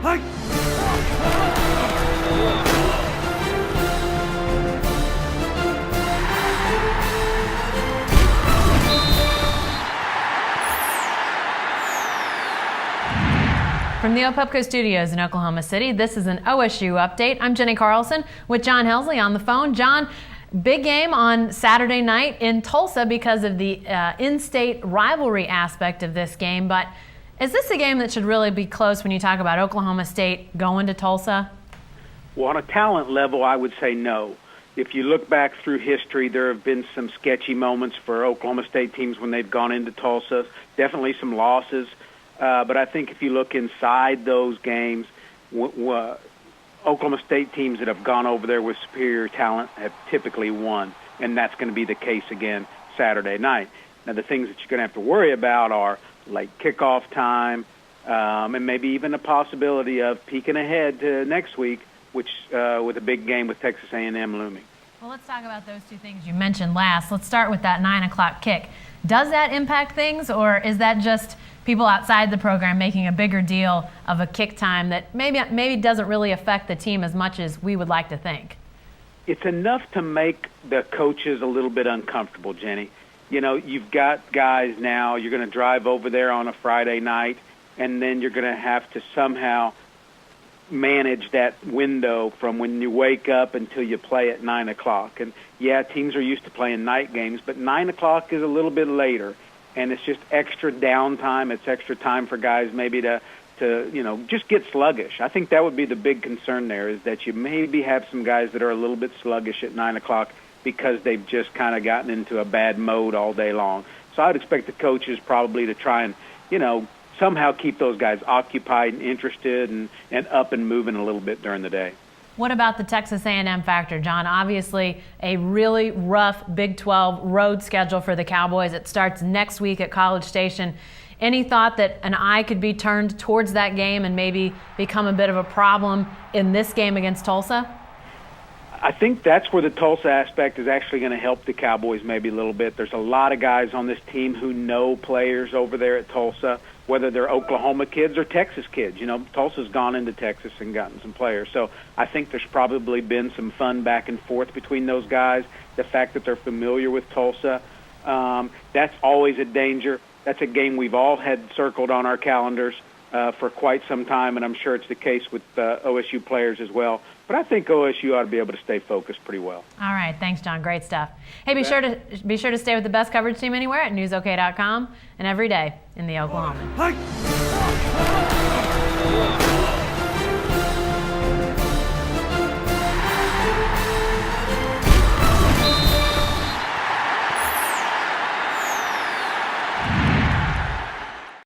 From the Opepco Studios in Oklahoma City, this is an OSU update. I'm Jenny Carlson with John Helsley on the phone. John, big game on Saturday night in Tulsa because of the in-state rivalry aspect of this game. But is this a game that should really be close when you talk about Oklahoma State going to Tulsa? Well, on a talent level, I would say no. If you look back through history, there have been some sketchy moments for Oklahoma State teams when they've gone into Tulsa, definitely some losses. But I think if you look inside those games, Oklahoma State teams that have gone over there with superior talent have typically won, and that's going to be the case again Saturday night. Now, the things that you're going to have to worry about are late kickoff time and maybe even the possibility of peeking ahead to next week, which with a big game with Texas A&M looming. Well, let's talk about those two things you mentioned last. Let's start with that 9 o'clock kick. Does that impact things, or is that just people outside the program making a bigger deal of a kick time that maybe doesn't really affect the team as much as we would like to think? It's enough to make the coaches a little bit uncomfortable, Jenny. You know, you've got guys now, you're going to drive over there on a Friday night, and then you're going to have to somehow manage that window from when you wake up until you play at 9 o'clock. And, yeah, teams are used to playing night games, but 9 o'clock is a little bit later. And it's just extra downtime. It's extra time for guys maybe to just get sluggish. I think that would be the big concern there, is that you maybe have some guys that are a little bit sluggish at 9 o'clock because they've just kind of gotten into a bad mode all day long. So I'd expect the coaches probably to try and, somehow keep those guys occupied and interested and up and moving a little bit during the day. What about the Texas A&M factor, John? Obviously, a really rough Big 12 road schedule for the Cowboys. It starts next week at College Station. Any thought that an eye could be turned towards that game and maybe become a bit of a problem in this game against Tulsa? I think that's where the Tulsa aspect is actually going to help the Cowboys maybe a little bit. There's a lot of guys on this team who know players over there at Tulsa, whether they're Oklahoma kids or Texas kids. Tulsa's gone into Texas and gotten some players. So I think there's probably been some fun back and forth between those guys. The fact that they're familiar with Tulsa, that's always a danger. That's a game we've all had circled on our calendars for quite some time, and I'm sure it's the case with OSU players as well. But I think OSU ought to be able to stay focused pretty well. All right. Thanks, John. Great stuff. Hey, be sure to stay with the best coverage team anywhere at newsok.com and every day in the Oklahoman.